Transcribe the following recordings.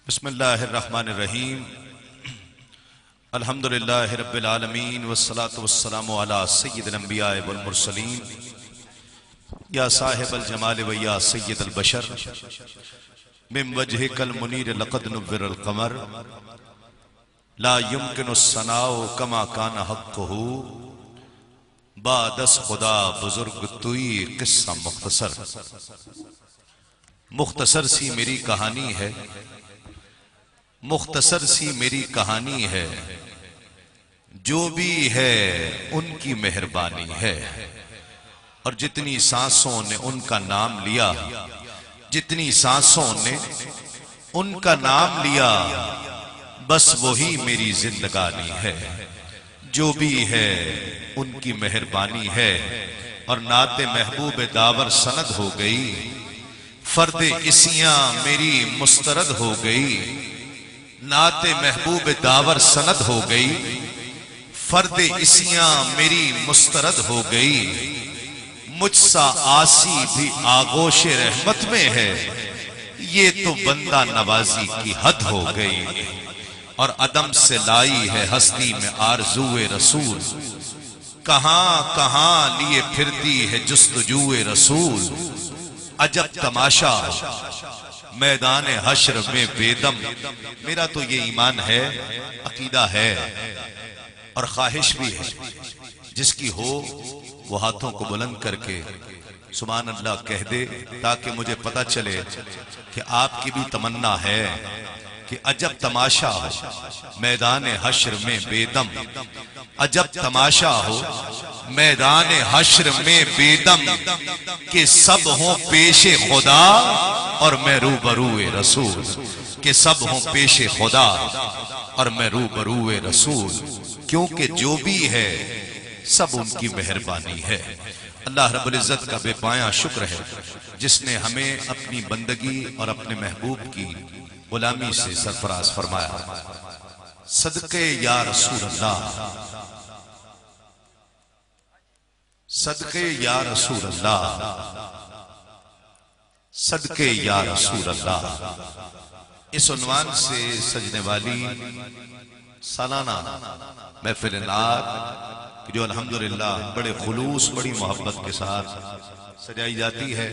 بسم اللہ الرحمن الرحیم الحمدللہ رب العالمین والصلاة والسلام علی سید الانبیاء والمرسلین یا صاحب الجمال و یا سید البشر من وجہک المنیر لقد نور القمر لا يمکن الثناء کما کان حقہ بعدس خدا بزرگ توئی قصہ مختصر سی میری کہانی ہے مختصر سی میری کہانی ہے جو بھی ہے ان کی مہربانی ہے اور جتنی سانسوں نے ان کا نام لیا جتنی سانسوں نے ان کا نام لیا بس وہی میری زندگانی ہے جو بھی ہے ان کی مہربانی ہے اور نعت محبوب داور سند ہو گئی فرد اسیاں میری مسترد ہو گئی نعت محبوب داور سند ہو گئی فرد اسیاں میری مسترد ہو گئی مجھ سا آسی بھی آغوش رحمت میں ہے یہ تو بندہ نوازی کی حد ہو گئی اور عدم سے لائی ہے ہستی میں آرزوئے رسول کہاں کہاں لیے پھرتی ہے جستجوئے رسول عجب تماشا میدان حشر میں بیدم میرا تو یہ ایمان ہے عقیدہ ہے اور خواہش بھی ہے جس کی ہو وہ ہاتھوں کو بلند کر کے سبحان اللہ کہہ دے تاکہ مجھے پتہ چلے کہ آپ کی بھی تمنا ہے کہ عجب تماشا ہو میدان حشر میں بیدم عجب تماشا ہو میدان حشر میں بیدم کہ سب ہوں پیش خدا اور میں روبروئے رسول کہ سب ہوں پیش خدا اور میں روبروئے رسول کیونکہ جو بھی ہے سب ان کی مہربانی ہے اللہ رب العزت کا بے پایاں شکر ہے جس نے ہمیں اپنی بندگی اور اپنے محبوب کی غلامی سے سرفراز فرمایا صدقے یا رسول اللہ صدقے یا رسول اللہ صدقے یا رسول اللہ اس عنوان سے سجنے والی سالانہ محفل نعت جو الحمدللہ بڑے خلوص بڑی محبت کے ساتھ سجائی جاتی ہے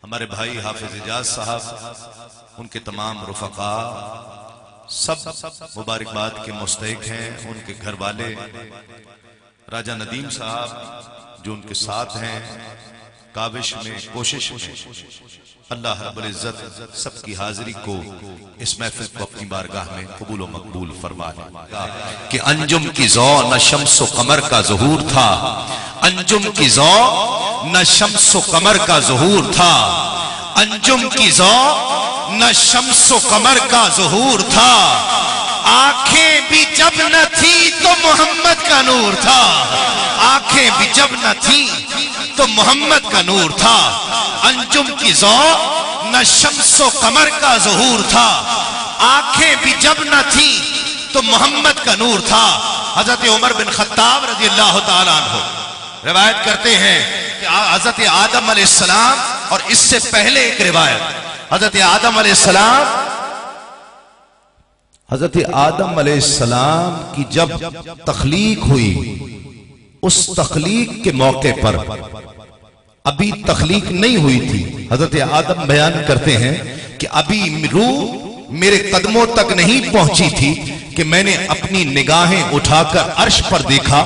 ہمارے بھائی حافظ اجاز صاحب ان کے تمام رفقاء سب مبارکباد کے مستحق ہیں ان کے گھر والے راجہ ندیم صاحب جو ان کے ساتھ ہیں کاوش میں کوشش میں اللہ رب العزت سب کی حاضری کو اس محفل کو اپنی بارگاہ میں قبول و مقبول فرما لے کہ انجم کی ضو نہ شمس و قمر کا ظہور تھا انجم کی ضو نہ شمس و قمر کا ظہور تھا انجم کی ضو نہ شمس و قمر کا ظہور تھا آنکھیں بھی جب نہ تھی تو محمد کا نور تھا آنکھیں بھی جب نہ تھی تو محمد کا نور تھا انجم کی ضو نہ شمس و قمر کا ظہور تھا آنکھیں بھی جب نہ تھی تو محمد کا نور تھا حضرت عمر بن خطاب رضی اللہ تعالیٰ عنہ روایت کرتے ہیں کہ حضرت آدم علیہ السلام اور اس سے پہلے ایک روایت حضرت آدم علیہ السلام کی جب تخلیق ہوئی اس تخلیق کے موقع پر ابھی تخلیق نہیں ہوئی تھی حضرت آدم بیان کرتے ہیں کہ ابھی روح میرے قدموں تک نہیں پہنچی تھی کہ میں نے اپنی نگاہیں اٹھا کر عرش پر دیکھا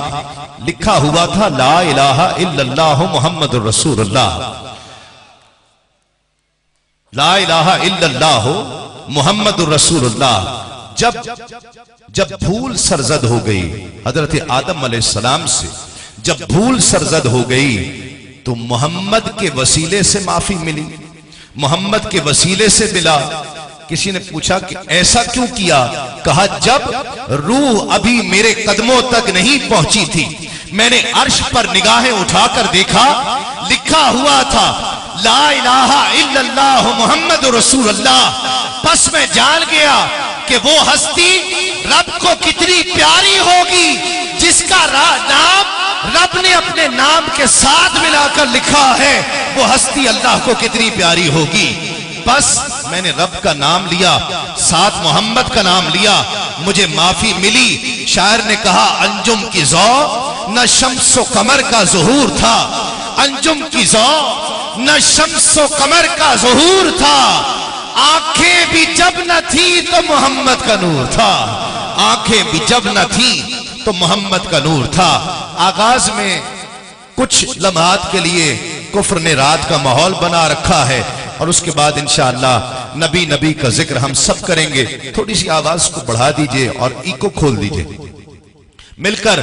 لکھا ہوا تھا لا الہ الا اللہ محمد رسول اللہ لا الہ الا اللہ محمد رسول اللہ جب بھول سرزد ہو گئی حضرت آدم علیہ السلام سے جب بھول سرزد ہو گئی تو محمد کے وسیلے سے معافی ملی محمد کے وسیلے سے ملا کسی نے پوچھا کہ ایسا کیوں کیا کہا جب روح ابھی میرے قدموں تک نہیں پہنچی تھی میں نے عرش پر نگاہیں اٹھا کر دیکھا لکھا ہوا تھا لا الہ الا اللہ محمد رسول اللہ پس میں جان گیا کہ وہ ہستی رب کو کتنی پیاری ہوگی جس کا نام رب نے اپنے نام کے ساتھ ملا کر لکھا ہے وہ ہستی اللہ کو کتنی پیاری ہوگی بس میں نے رب کا نام لیا، ساتھ محمد کا نام لیا، مجھے معافی ملی۔ شاعر نے کہا انجم کی ضوء نہ شمس و قمر کا ظہور تھا، انجم کی ضوء نہ شمس و قمر کا ظہور تھا، آنکھیں بھی جب نہ تھی تو محمد کا نور تھا، آنکھیں بھی جب نہ تھی تو محمد کا نور تھا۔ آغاز میں کچھ لمحات کے لیے کفر نے رات کا ماحول بنا رکھا ہے، اور اس کے بعد انشاءاللہ نبی کا ذکر ہم سب کریں گے۔ تھوڑی سی آواز کو بڑھا دیجئے اور ایکو کھول دیجئے، مل کر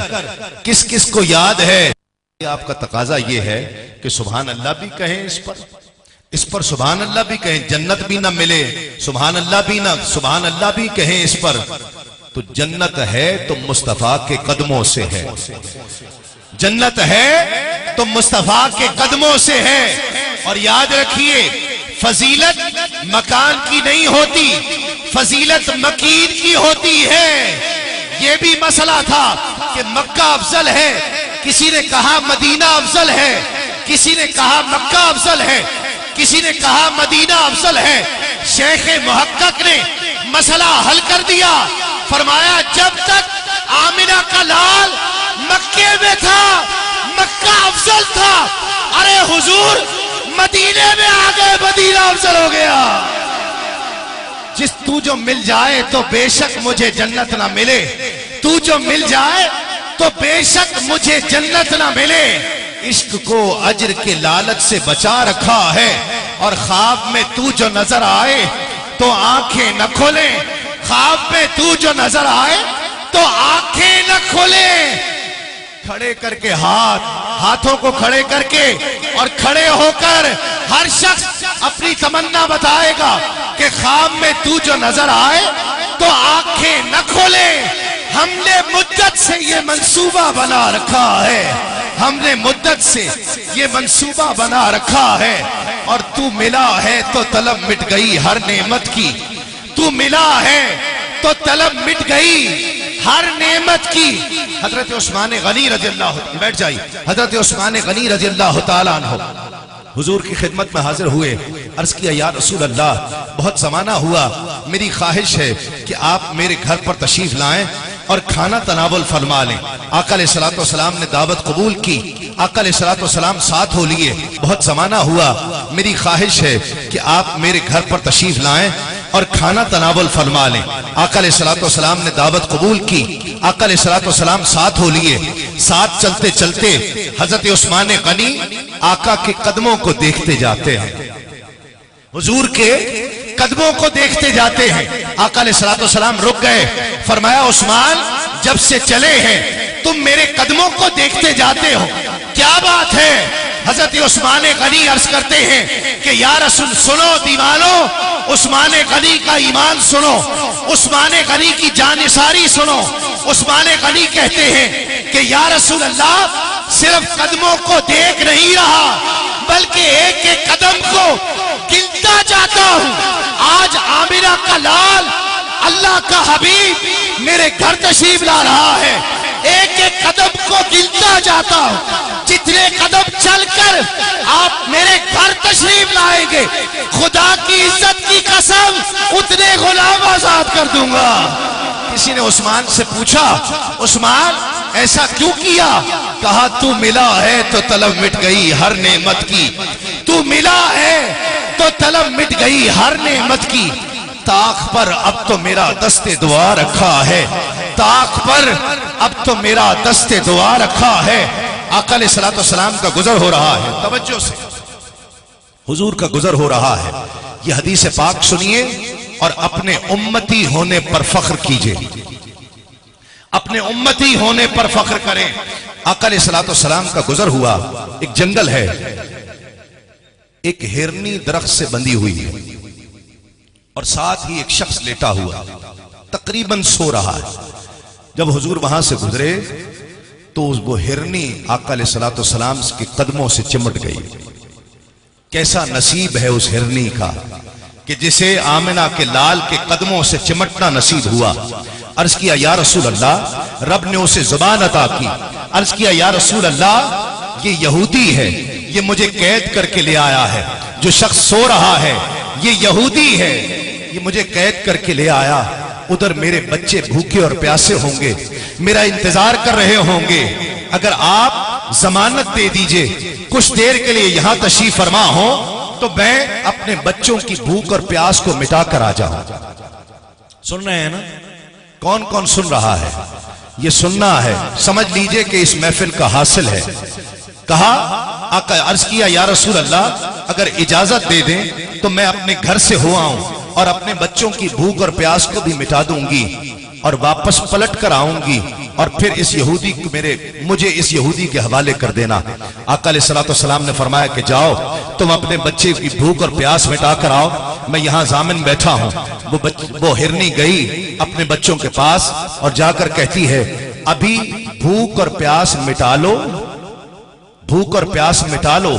کس کس کو یاد ہے۔ آپ کا تقاضا یہ ہے کہ سبحان اللہ بھی کہیں، اس پر سبحان اللہ بھی کہیں، جنت بھی نہ ملے سبحان اللہ بھی نہ، سبحان اللہ بھی کہیں اس پر، تو جنت ہے تو مصطفیٰ کے قدموں سے ہے، جنت ہے تو مصطفیٰ کے قدموں سے ہے۔ اور یاد رکھیے فضیلت مکان کی نہیں ہوتی، فضیلت مکین کی ہوتی ہے۔ یہ بھی مسئلہ تھا کہ مکہ افضل ہے، کسی نے کہا مدینہ افضل ہے، کسی نے کہا مکہ افضل ہے، کسی نے کہا مدینہ افضل ہے۔ شیخ محقق نے مسئلہ حل کر دیا، فرمایا جب تک آمنہ کا لال مکے میں تھا مکہ افضل تھا، ارے حضور مدینے میں آگئے مدینہ افضل ہو گیا۔ جس تو جو مل جائے تو بے شک مجھے جنت نہ ملے، تو جو مل جائے تو بے شک مجھے جنت نہ ملے۔ عشق کو اجر کے لالچ سے بچا رکھا ہے، اور خواب میں تو جو نظر آئے تو آنکھیں نہ کھولے، خواب میں تو جو نظر آئے تو آنکھیں نہ کھولے۔ کھڑے کر کے ہاتھوں کو کھڑے کر کے اور کھڑے ہو کر ہر شخص اپنی تمنا بتائے گا کہ خواب میں تو جو نظر آئے تو آنکھیں نہ کھولے۔ ہم نے مدت سے یہ منصوبہ بنا رکھا ہے، ہم نے مدت سے یہ منصوبہ بنا رکھا ہے، اور تو ملا ہے تو طلب مٹ گئی ہر نعمت کی، تو ملا ہے تو طلب مٹ گئی ہر نعمت کی۔ حضرت عثمان غنی رضی اللہ عنہ، بیٹھ جائیے، حضرت عثمان غنی رضی اللہ تعالیٰ عنہ حضور کی خدمت میں حاضر ہوئے، عرض کیا یا رسول اللہ بہت زمانہ ہوا، میری خواہش ہے کہ آپ میرے گھر پر تشریف لائیں اور کھانا تناول فرما لیں۔ آقا علیہ السلام نے دعوت قبول کی، آقا علیہ السلام ساتھ ہو لیے، بہت زمانہ ہوا، میری خواہش ہے کہ آپ میرے گھر پر تشریف لائیں اور کھانا تناول فرما لیں۔ آقا علیہ السلام نے دعوت قبول کی، آقا علیہ السلام ساتھ ہو لیے، ساتھ چلتے چلتے حضرت عثمان غنی آقا کے قدموں کو دیکھتے جاتے ہیں، حضور کے قدموں کو دیکھتے جاتے ہیں۔ آقا علیہ السلام رک گئے، فرمایا عثمان جب سے چلے ہیں تم میرے قدموں کو دیکھتے جاتے ہو، کیا بات ہے؟ حضرت عثمان غنی عرض کرتے ہیں کہ یا رسول سنو دیوانو، عثمان غنی کا ایمان سنو، عثمان غنی کی جانثاری سنو۔ عثمان غنی کہتے ہیں کہ یا رسول اللہ صرف قدموں کو دیکھ نہیں رہا بلکہ ایک ایک قدم کو گنتا جاتا ہوں۔ آج آمنہ کا لال اللہ کا حبیب میرے گھر تشریف لا رہا ہے، ایک ایک قدم کو گنتا جاتا ہوں، جتنے قدم چل کر آپ میرے گھر تشریف لائیں گے خدا کی عزت کی قسم اتنے غلام آزاد کر دوں گا۔ کسی نے عثمان سے پوچھا عثمان ایسا کیوں کیا؟ کہا تو ملا ہے تو طلب مٹ گئی ہر نعمت کی، تو ملا ہے تو طلب مٹ گئی ہر نعمت کی۔ طاق پر اب تو میرا دست دعا رکھا ہے، طاق پر اب تو میرا دست دعا رکھا ہے۔ آقا علیہ السلام کا گزر ہو رہا ہے، توجہ سے حضور کا گزر ہو رہا ہے۔ یہ حدیث پاک سنیے اور اپنے امتی ہونے پر فخر کیجئے، اپنے امتی ہونے پر فخر کریں۔ آقا علیہ السلام کا گزر ہوا، ایک جنگل ہے، ایک ہرنی درخت سے بندھی ہوئی ہے اور ساتھ ہی ایک شخص لیٹا ہوا تقریباً سو رہا ہے۔ جب حضور وہاں سے گزرے تو وہ ہرنی آقا علیہ السلام کے قدموں سے چمٹ گئی۔ کیسا نصیب ہے اس ہرنی کا کہ جسے آمنہ کے لال کے قدموں سے چمٹنا نصیب ہوا۔ عرض کیا یا رسول اللہ، رب نے اسے زبان عطا کی۔ عرض کیا یا رسول اللہ یہ یہودی ہے، یہ مجھے قید کر کے لے آیا ہے، جو شخص سو رہا ہے یہ یہودی ہے، یہ مجھے قید کر کے لے آیا، ادھر میرے بچے بھوکے اور پیاسے ہوں گے، میرا انتظار کر رہے ہوں گے، اگر آپ ضمانت دے دیجئے کچھ دیر کے لیے یہاں تشریف فرما ہو تو میں اپنے بچوں کی بھوک اور پیاس کو مٹا کر آ جاؤں۔ سن رہے ہیں نا؟ کون کون سن رہا ہے؟ یہ سننا ہے، سمجھ لیجئے کہ اس محفل کا حاصل ہے۔ کہا، آقا عرض کیا یا رسول اللہ اگر اجازت دے دیں تو میں اپنے گھر سے ہو آؤں اور اپنے بچوں کی بھوک اور پیاس کو بھی مٹا دوں گی اور واپس پلٹ کر آؤں گی اور پھر اس یہودی کو مجھے اس یہودی کے حوالے کر دینا۔ آقا علیہ الصلوۃ والسلام نے فرمایا کہ جاؤ تم اپنے بچے کی بھوک اور پیاس مٹا کر آؤ، میں یہاں ضامن بیٹھا ہوں۔ وہ ہرنی گئی اپنے بچوں کے پاس اور جا کر کہتی ہے ابھی بھوک اور پیاس مٹا لو، بھوک اور پیاس مٹا لو،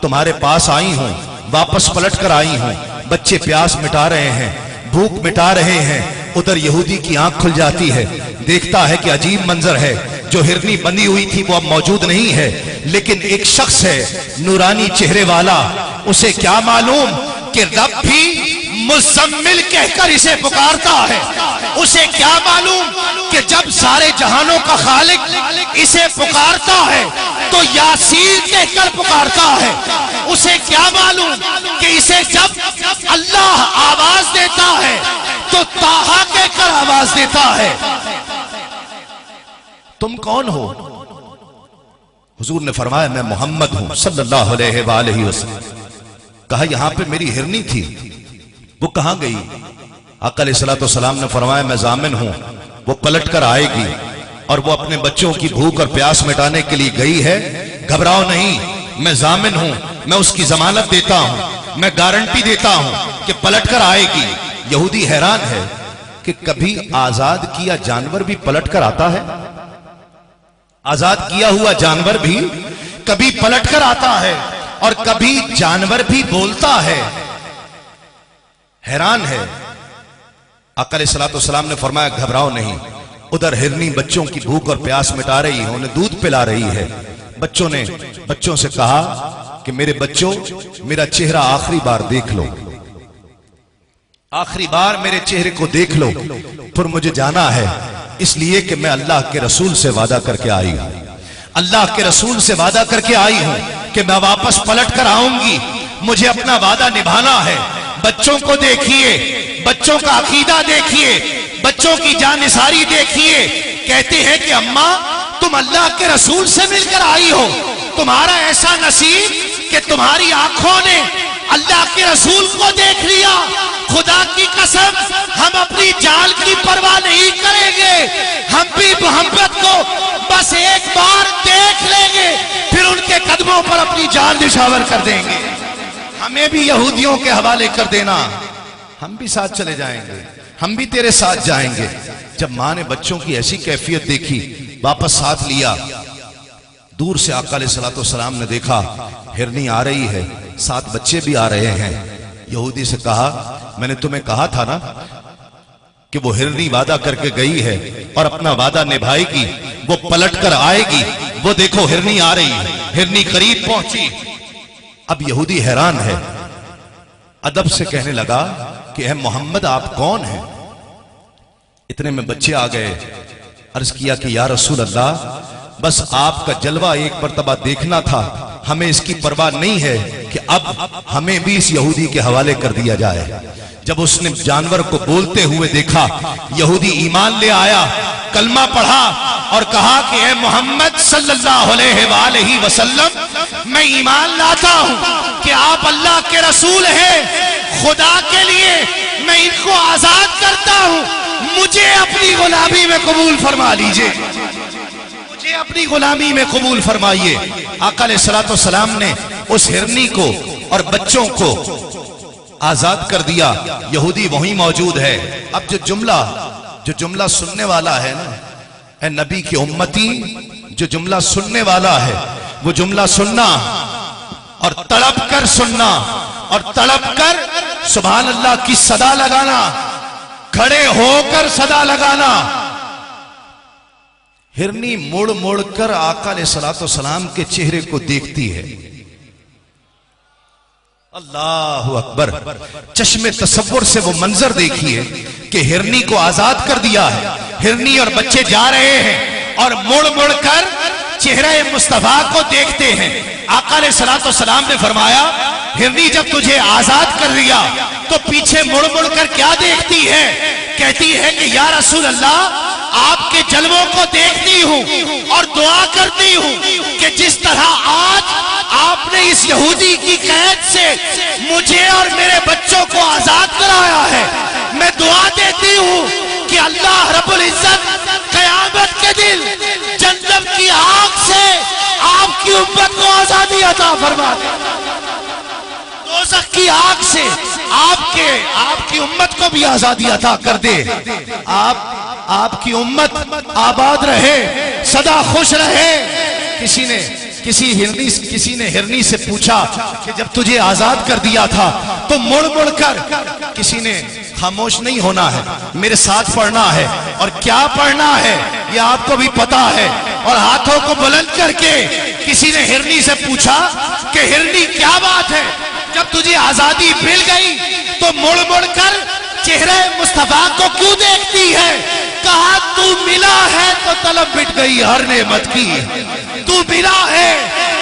تمہارے پاس آئی ہوں، واپس پلٹ کر آئی ہوں، بچے پیاس مٹا رہے ہیں، بھوک مٹا رہے ہیں۔ ادھر یہودی کی آنکھ کھل جاتی ہے، دیکھتا ہے کہ عجیب منظر ہے، جو ہرنی بندی ہوئی تھی وہ اب موجود نہیں ہے، لیکن ایک شخص ہے نورانی چہرے والا، اسے کیا معلوم کہ رب بھی مزمل کہہ کر اسے پکارتا ہے، اسے کیا معلوم کہ جب سارے جہانوں کا خالق اسے پکارتا ہے تو یاسین کہہ کر پکارتا ہے، اسے کیا معلوم کہ اسے جب اللہ آواز دیتا ہے تو طٰہٰ کہہ کر آواز دیتا ہے۔ تم کون ہو؟ حضور نے فرمایا میں محمد ہوں صلی اللہ علیہ وآلہ وسلم۔ کہا یہاں پہ میری ہرنی تھی، وہ کہاں گئی؟ آقا علیہ الصلوۃ والسلام نے فرمایا میں ضامن ہوں، وہ پلٹ کر آئے گی اور وہ اپنے بچوں کی بھوک اور پیاس مٹانے کے لیے گئی ہے، گھبراؤ نہیں، میں ضامن ہوں، میں اس کی ضمانت دیتا ہوں، میں گارنٹی دیتا ہوں کہ پلٹ کر آئے گی۔ یہودی حیران ہے کہ کبھی آزاد کیا جانور بھی پلٹ کر آتا ہے؟ آزاد کیا ہوا جانور بھی کبھی پلٹ کر آتا ہے اور کبھی جانور بھی بولتا ہے، حیران ہے۔ آقا علیہ الصلوۃ والسلام نے فرمایا گھبراؤ نہیں، ادھر ہرنی بچوں کی بھوک اور پیاس مٹا رہی ہے، انہیں دودھ پلا رہی ہے۔ بچوں نے بچوں سے کہا کہ میرے بچوں میرا چہرہ آخری بار دیکھ لو، آخری بار میرے چہرے کو دیکھ لو، پھر مجھے جانا ہے، اس لیے کہ میں اللہ کے رسول سے وعدہ کر کے آئی ہوں، اللہ کے رسول سے وعدہ کر کے آئی ہوں کہ میں واپس پلٹ کر آؤں گی، مجھے اپنا وعدہ نبھانا ہے۔ بچوں کو دیکھیے، بچوں کا عقیدہ دیکھیے، بچوں کی جانثاری دیکھیے، کہتے ہیں کہ اماں تم اللہ کے رسول سے مل کر آئی ہو، تمہارا ایسا نصیب کہ تمہاری آنکھوں نے اللہ کے رسول کو دیکھ لیا، خدا کی قسم ہم اپنی جان کی پرواہ نہیں کریں گے، ہم بھی محمد کو بس ایک بار دیکھ لیں گے، پھر ان کے قدموں پر اپنی جان نشاور کر دیں گے۔ ہمیں بھی یہودیوں کے حوالے کر دینا، ہم بھی ساتھ چلے جائیں گے، ہم بھی تیرے ساتھ جائیں گے۔ جب ماں نے بچوں کی ایسی کیفیت دیکھی، واپس ساتھ لیا، دور سے آقا علیہ الصلوۃ والسلام نے دیکھا ہرنی آ رہی ہے، ساتھ بچے بھی آ رہے ہیں۔ یہودی سے کہا میں نے تمہیں کہا تھا نا کہ وہ ہرنی وعدہ کر کے گئی ہے اور اپنا وعدہ نبھائے گی، وہ پلٹ کر آئے گی، وہ دیکھو ہرنی آ رہی ہے۔ ہرنی قریب پہنچی، اب یہودی حیران ہے، ادب سے کہنے لگا کہ اے محمد آپ کون ہیں؟ اتنے میں بچے آ گئے، عرض کیا کہ یا رسول اللہ بس آپ کا جلوہ ایک مرتبہ دیکھنا تھا، ہمیں اس کی پرواہ نہیں ہے کہ اب ہمیں بھی اس یہودی کے حوالے کر دیا جائے۔ جب اس نے جانور کو بولتے ہوئے دیکھا، یہودی ایمان لے آیا، کلمہ پڑھا اور کہا کہ اے محمد صلی اللہ علیہ وآلہ وسلم میں ایمان لاتا ہوں کہ آپ اللہ کے رسول ہیں، خدا کے لیے میں ان کو آزاد کرتا ہوں، مجھے اپنی غلامی میں قبول فرما لیجئے، مجھے اپنی غلامی میں قبول فرمائیے۔ آقا علیہ الصلوۃ والسلام نے اس ہرنی کو اور بچوں کو آزاد کر دیا، یہودی وہیں موجود ہے۔ اب جو جملہ سننے والا ہے نا، اے نبی کی امتی، جو جملہ سننے والا ہے وہ جملہ سننا اور تڑپ کر سننا اور تڑپ کر سبحان اللہ کی صدا لگانا، کھڑے ہو کر صدا لگانا۔ ہرنی مڑ مڑ کر آقا علیہ الصلوۃ والسلام کے چہرے کو دیکھتی ہے، اللہ اکبر. چشم تصور سے وہ منظر دیکھیے کہ ہرنی کو آزاد کر دیا ہے. ہرنی اور بچے جا رہے ہیں اور مڑ مڑ کر چہرہ مصطفیٰ کو دیکھتے ہیں. آقا علیہ الصلوۃ والسلام نے فرمایا ہرنی جب تجھے آزاد کر دیا تو پیچھے مڑ مڑ کر کیا دیکھتی ہے؟ کہتی ہے کہ یا رسول اللہ آپ کے جلووں کو دیکھتی ہوں اور دعا کرتی ہوں کہ جس طرح آج آپ نے اس یہودی کی قید سے مجھے اور میرے بچوں کو آزاد کرایا ہے، میں دعا دیتی ہوں کہ اللہ رب العزت قیامت کے دن جہنم کی آگ سے آپ کی امت کو آزادی عطا فرما دے، دوزخ کی آگ سے آپ کی امت کو بھی آزادی عطا کر دے. آپ کی امت آباد رہے، سدا خوش رہے. کسی نے ہرنی سے پوچھا کہ جب تجھے آزاد کر دیا تھا تو مڑ مڑ کر کسی نے خاموش نہیں ہونا ہے، میرے ساتھ پڑھنا ہے. اور کیا پڑھنا ہے یہ آپ کو بھی پتا ہے. اور ہاتھوں کو بلند کر کے کسی نے ہرنی سے پوچھا کہ ہرنی کیا بات ہے، جب تجھے آزادی مل گئی تو مڑ مڑ کر چہرہ مصطفیٰ کو کیوں دیکھتی ہے؟ کہا تو ملا ہے تو طلب مٹ گئی ہر نعمت کی، تو ملا ہے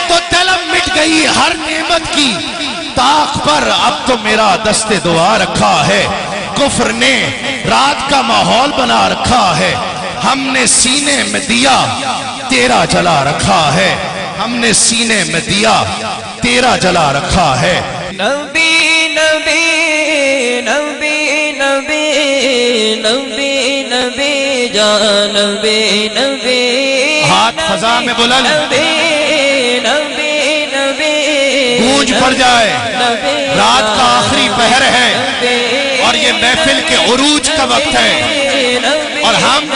تو طلب مٹ گئی ہر نعمت کی. طاق پر اب تو میرا دست دعا رکھا ہے، کفر نے رات کا ماحول بنا رکھا ہے. ہم نے سینے میں دیا تیرا جلا رکھا ہے، ہم نے سینے میں دیا تیرا جلا رکھا ہے. نبی نبی نبی نبی نبی نبی جان نبی نبی، ہاتھ فضا میں بلند نبی نبی نبی گونج پڑ جائے. رات کا آخری پہر ہے اور یہ محفل کے عروج کا وقت ہے اور ہم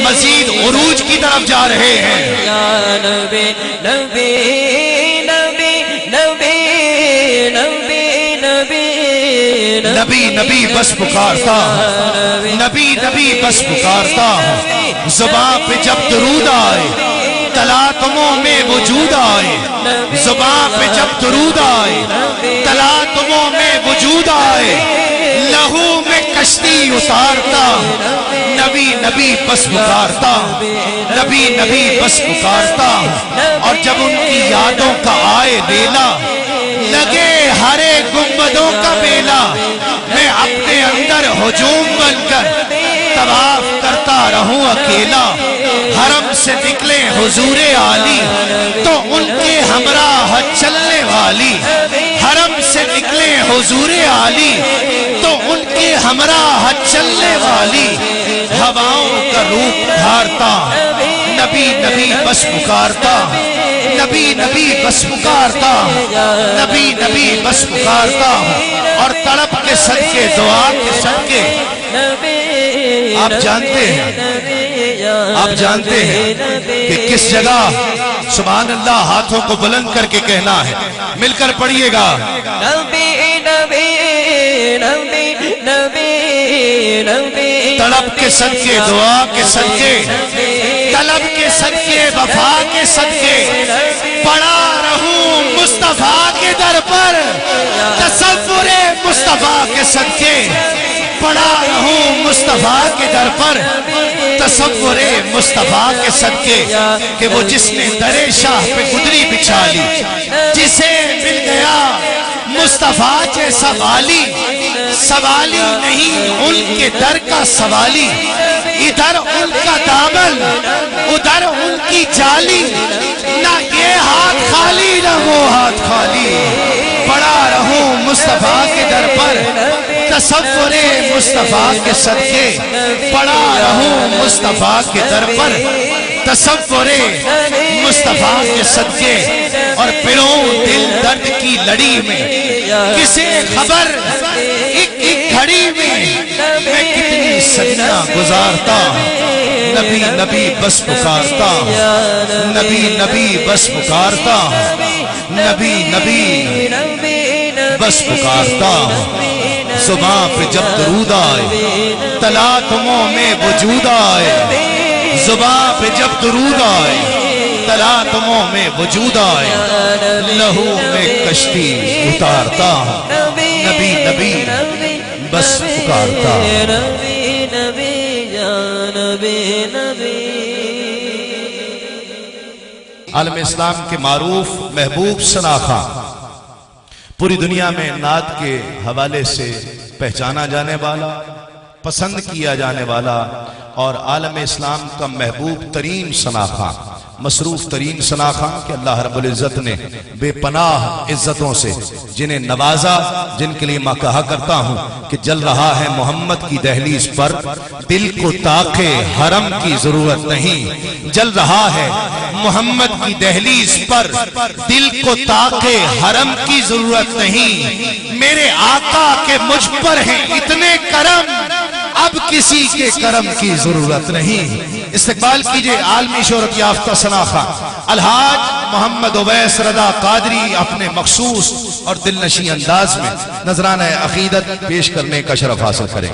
مزید عروج کی طرف جا رہے ہیں. یا نبی نبی نبی نبی نبی نبی نبی نبی بس پکارتا ہوں، نبی نبی بس پکارتا ہوں. زباں پہ جب درود آئے تلاطموں میں وجود آئے، زباں پہ جب درود آئے تلاطموں میں وجود آئے. لہو میں کشتی اتارتا نبی نبی بس پکارتا، نبی نبی بس پکارتا. اور جب ان کی یادوں کا آئے بیلا لگے ہرے گنبدوں کا بیلا، میں اپنے اندر ہجوم بن کر طواف کرتا رہوں اکیلا. حرم سے نکلے حضور عالی تو ان کے ہمراہ چلنے والی، حرم سے نکلے حضور عالی تو ان کے ہمراہ چلنے والی. ہواؤں کا روپ دھارتا نبی نبی بس پکارتا، نبی نبی بس پکارتا، نبی نبی بس پکارتا. اور تڑپ کے صدقے دعا کے صدقے آپ جانتے ہیں کہ کس جگہ سبحان اللہ ہاتھوں کو بلند کر کے کہنا ہے. مل کر پڑھیے گا. نبی نبی نبی نبی نبی تڑپ کے صدقے دعا کے صدقے، طلب کے صدقے وفا کے صدقے، پڑا رہوں مصطفیٰ کے در پر تصور مصطفیٰ کے صدقے، پڑا رہوں مصطفیٰ کے در پر تصور مصطفیٰ کے صدقے. کہ وہ جس نے در شاہ پہ گدری بچھا لی، جسے مل گیا مصطفیٰ جیسا والی، سوالی نہیں ان کے در کا سوالی. ادھر ان کا دامن ادھر ان کی جالی، نہ یہ ہاتھ خالی نہ وہ ہاتھ خالی. پڑا رہوں مصطفیٰ کے در پر تصور مصطفیٰ کے صدقے، پڑا رہوں مصطفیٰ کے در پر تصور مصطفیٰ کے صدقے. اور پھروں دل درد کی لڑی میں کسے خبر ایک ایک گھڑی میں میں کتنی صدیاں گزارتا. نبی نبی بس پکارتا، نبی نبی بس پکارتا، نبی نبی بس پکارتا. صبح پہ جب درود آئے تلاطموں میں وجود آئے، زباں پہ جب درود آئے تلاطموں میں وجود آئے لہو میں کشتی اتارتا ہوں نبی نبی بس پکارتا ہوں نبی نبی یا نبی نبی عالم اسلام کے معروف محبوب ثنا خان پوری دنیا میں نعت کے حوالے سے پہچانا جانے والا پسند کیا جانے والا اور عالم اسلام کا محبوب ترین ثنا خان مصروف ترین ثنا خان کہ اللہ رب العزت نے بے پناہ عزتوں سے جنہیں نوازا جن کے لیے میں کہا کرتا ہوں کہ جل رہا ہے محمد کی دہلیز پر دل کو طاقے حرم کی ضرورت نہیں جل رہا ہے محمد کی دہلیز پر دل کو طاقے حرم کی ضرورت نہیں میرے آقا کے مجھ پر ہیں اتنے کرم اب کسی کے کرم کی ضرورت نہیں استقبال کیجئے عالمی شہرت یافتہ ثنا خان الحاج محمد اویس رضا قادری اپنے مخصوص اور دلنشیں انداز میں نذرانہ عقیدت پیش کرنے کا شرف حاصل کریں